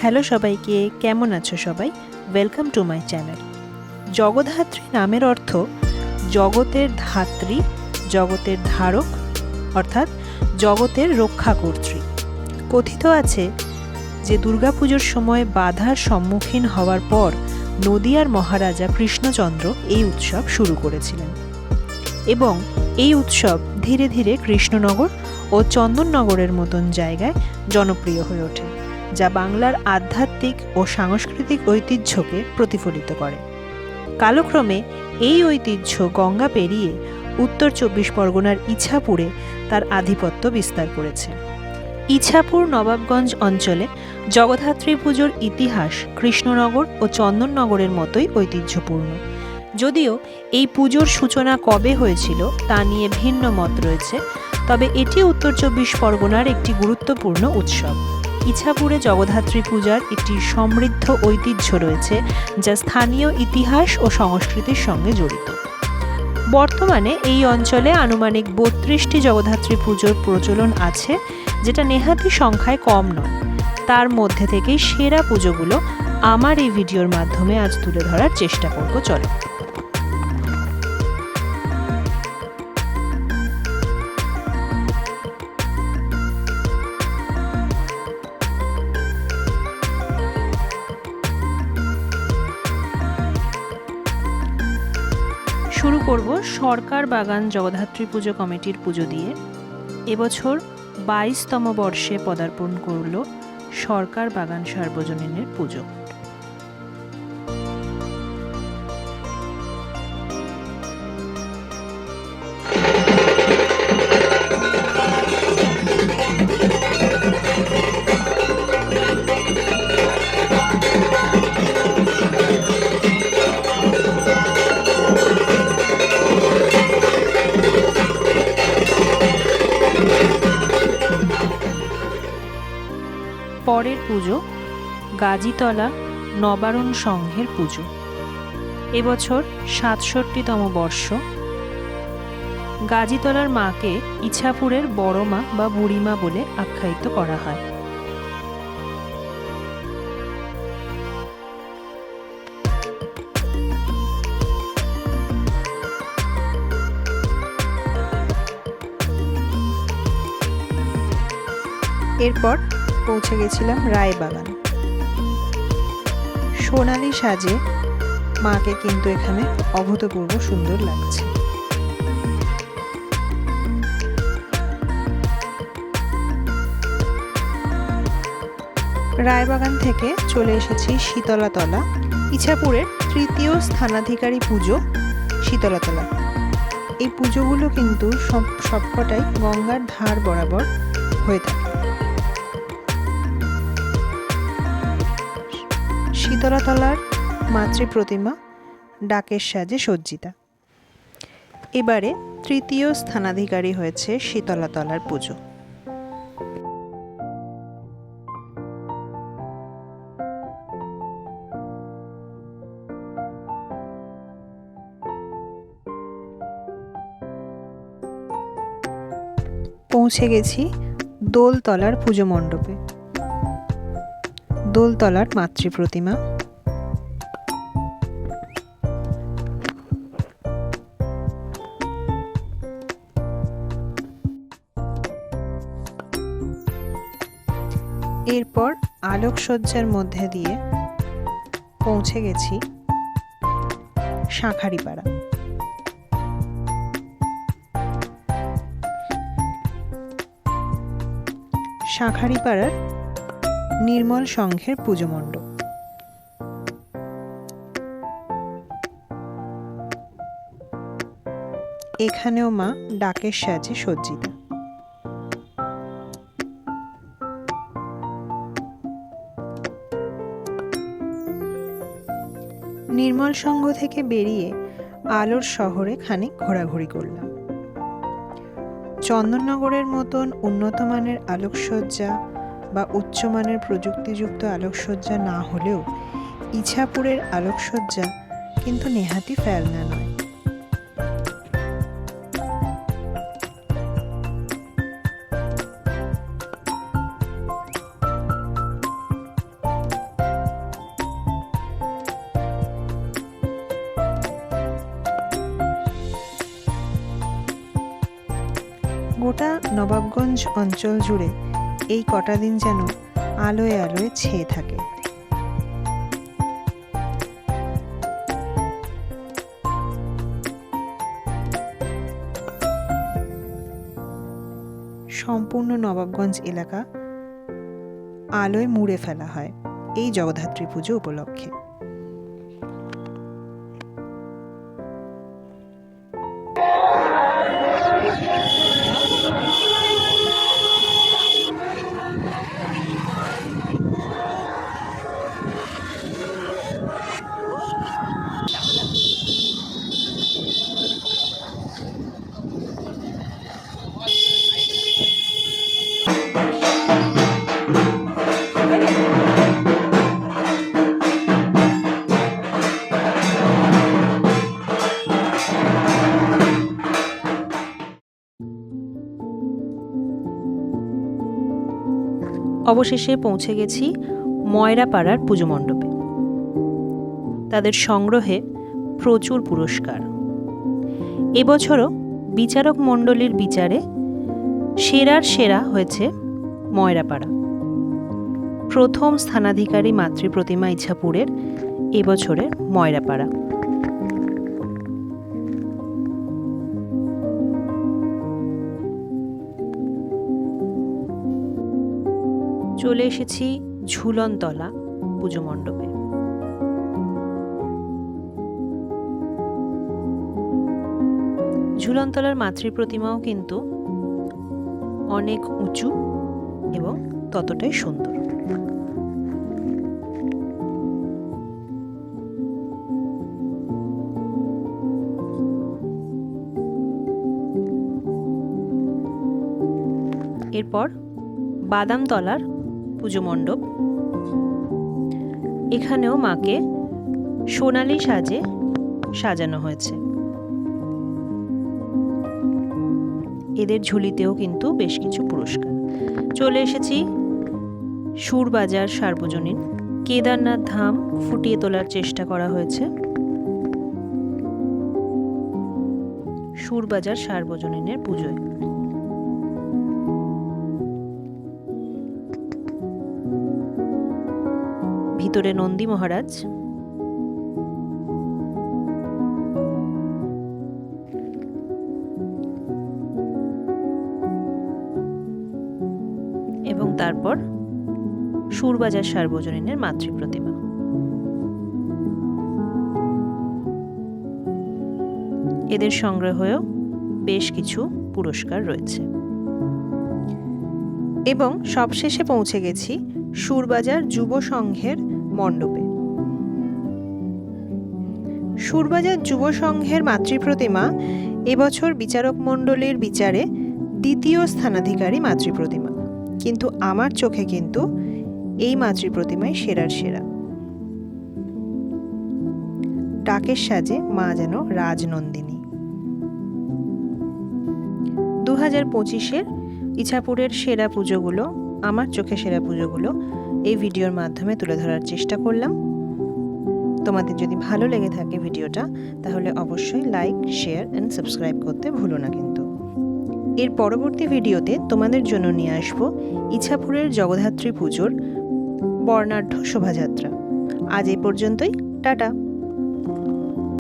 Hello সবাইকে, কেমন আছো সবাই? Welcome to my channel. Jagaddhatri নামের অর্থ জগতের ধাত্রী, জগতের ধারক অর্থাৎ জগতের রক্ষাকর্ত্রী। কথিত আছে যে দুর্গাপুজোর সময় বাধার সম্মুখীন হওয়ার পর নদিয়ার মহারাজা কৃষ্ণচন্দ্র এই উৎসব শুরু করেছিলেন এবং এই উৎসব ধীরে ধীরে কৃষ্ণনগর ও চন্দননগরের মতন জায়গায় জনপ্রিয় হয়ে ওঠে, যা বাংলার আধ্যাত্মিক ও সাংস্কৃতিক ঐতিহ্যকে প্রতিফলিত করে। কালক্রমে এই ঐতিহ্য গঙ্গা পেরিয়ে উত্তর ২৪ পরগনার ইছাপুরে তার আধিপত্য বিস্তার করেছে। ইছাপুর নবাবগঞ্জ অঞ্চলে জগদ্ধাত্রী পুজোর ইতিহাস কৃষ্ণনগর ও চন্দননগরের মতোই ঐতিহ্যপূর্ণ। যদিও এই পুজোর সূচনা কবে হয়েছিল তা নিয়ে ভিন্ন মত রয়েছে, তবে এটি উত্তর ২৪ পরগনার একটি গুরুত্বপূর্ণ উৎসব। ইছাপুরে জগদ্ধাত্রী পূজার একটি সমৃদ্ধ ঐতিহ্য রয়েছে, যা স্থানীয় ইতিহাস ও সংস্কৃতির সঙ্গে জড়িত। বর্তমানে এই অঞ্চলে আনুমানিক ৩২টি জগদ্ধাত্রী পুজোর প্রচলন আছে, যেটা নেহাতি সংখ্যায় কম নয়। তার মধ্যে থেকেই সেরা পুজোগুলো আমার এই ভিডিওর মাধ্যমে আজ তুলে ধরার চেষ্টা করব। চলো শুরু করব সরকার বাগান জগদ্ধাত্রী পুজো কমিটির পুজো দিয়ে। এবছর ২২তম বর্ষে পদার্পণ করল সরকার বাগান সার্বজনীনের পুজো। পরের পুজো গাজীতলা নবারণ সংঘের পুজো। এবছর ৬৭তম বর্ষ। গাজীতলার মাকে ইছাপুরের বড় মা বা বুড়িমা বলে আখ্যায়িত করা হয়। এরপর পৌঁছে গেছিলাম রায়বাগান। সোনালি সাজে মাকে কিন্তু এখানে অভূতপূর্ব সুন্দর লাগছে। রায়বাগান থেকে চলে এসেছি শীতলাতলা, ইছাপুরের তৃতীয় স্থানাধিকারী পুজো শীতলাতলা। এই পুজোগুলো কিন্তু সবকটাই গঙ্গার ধার বরাবর হয়ে থাকে। শীতলাতলার মাতৃ প্রতিমা ডাকের সাজে সজ্জিতা। এবারে তৃতীয় স্থানাধিকারী হয়েছে শীতলাতলার পুজো। পৌঁছে গেছি দোলতলার পুজো মণ্ডপে। দোলতলার মাতৃ প্রতিমা। এরপর আলোকসজ্জার মধ্যে দিয়ে পৌঁছে গেছি শাঁখারীপাড়া। শাঁখারীপাড়ার নির্মল সংঘের পুজো মণ্ডপ। এখানেও মা ডাকের সাজে সজ্জিতা। নির্মল সংঘ থেকে বেরিয়ে আলোর শহরে খানিক ঘোরাঘুরি করলাম। চন্দননগরের মতন উন্নত মানের আলোকসজ্জা বা উচ্চমানের প্রযুক্তিযুক্ত আলোকসজ্জা না হলেও ইছাপুরের আলোকসজ্জা কিন্তু নেহাতি ফেলনা নয়। গোটা নবাবগঞ্জ অঞ্চল জুড়ে এই কটা দিন যেন আলোয় আলোয় ছেয়ে থাকে। সম্পূর্ণ নবাবগঞ্জ এলাকা আলোয় মুড়ে ফেলা হয় এই জগদ্ধাত্রী পুজো উপলক্ষে। অবশেষে পৌঁছে গেছি ময়রাপাড়ার পুজো মণ্ডপে। তাদের সংগ্রহে প্রচুর পুরস্কার। এবছরও বিচারক মণ্ডলীর বিচারে সেরার সেরা হয়েছে ময়রাপাড়া। প্রথম স্থানাধিকারী মাতৃপ্রতিমা ইছাপুরের এবছরের ময়রাপাড়া। চলে এসেছি ঝুলনতলা পুজো মণ্ডপে। ঝুলনতলার মাতৃপ্রতিমাও কিন্তু অনেক উঁচু এবং ততটাই সুন্দর। এরপর বাদামতলার পুজো মণ্ডপ। এখানেও মাকে সোনালি সাজে সাজানো হয়েছে। এদের ঝুলিতেও কিন্তু বেশ কিছু পুরস্কার। চলে এসেছি সুরবাজার সার্বজনীন। কেদারনাথ ধাম ফুটিয়ে তোলার চেষ্টা করা হয়েছে সুরবাজার সার্বজনীনের পুজোয়। ভিতরে নন্দী মহারাজ, এবং তারপর সুরবাজার সার্বজনীনের মাতৃপ্রতিমা। এদের সংগ্রহেও বেশ কিছু পুরস্কার রয়েছে। এবং সবশেষে পৌঁছে গেছি সুরবাজার যুব সংঘের মণ্ডপে। সুরবাজার যুব সংঘের মাতৃপ্রতিমা এবছর বিচারক মণ্ডলীর বিচারে দ্বিতীয় স্থানাধিকারী মাতৃপ্রতিমা, কিন্তু আমার চোখে কিন্তু এই মাতৃপ্রতিমাই সেরার সেরা। ডাকের সাজে মা যেন রাজনন্দিনী। 2025-এর ইছাপুরের সেরা পুজোগুলো, আমার চোখে সেরা পুজোগুলো এই ভিডিওর মাধ্যমে তুলে ধরার চেষ্টা করলাম। তোমাদের যদি ভালো লেগে থাকে ভিডিওটা, তাহলে অবশ্যই লাইক, শেয়ার অ্যান্ড সাবস্ক্রাইব করতে ভুলো না কিন্তু। এর পরবর্তী ভিডিওতে তোমাদের জন্য নিয়ে আসবো ইছাপুরের জগদ্ধাত্রী পুজোর বর্ণাঢ্য শোভাযাত্রা। আজ এই পর্যন্তই, টাটা।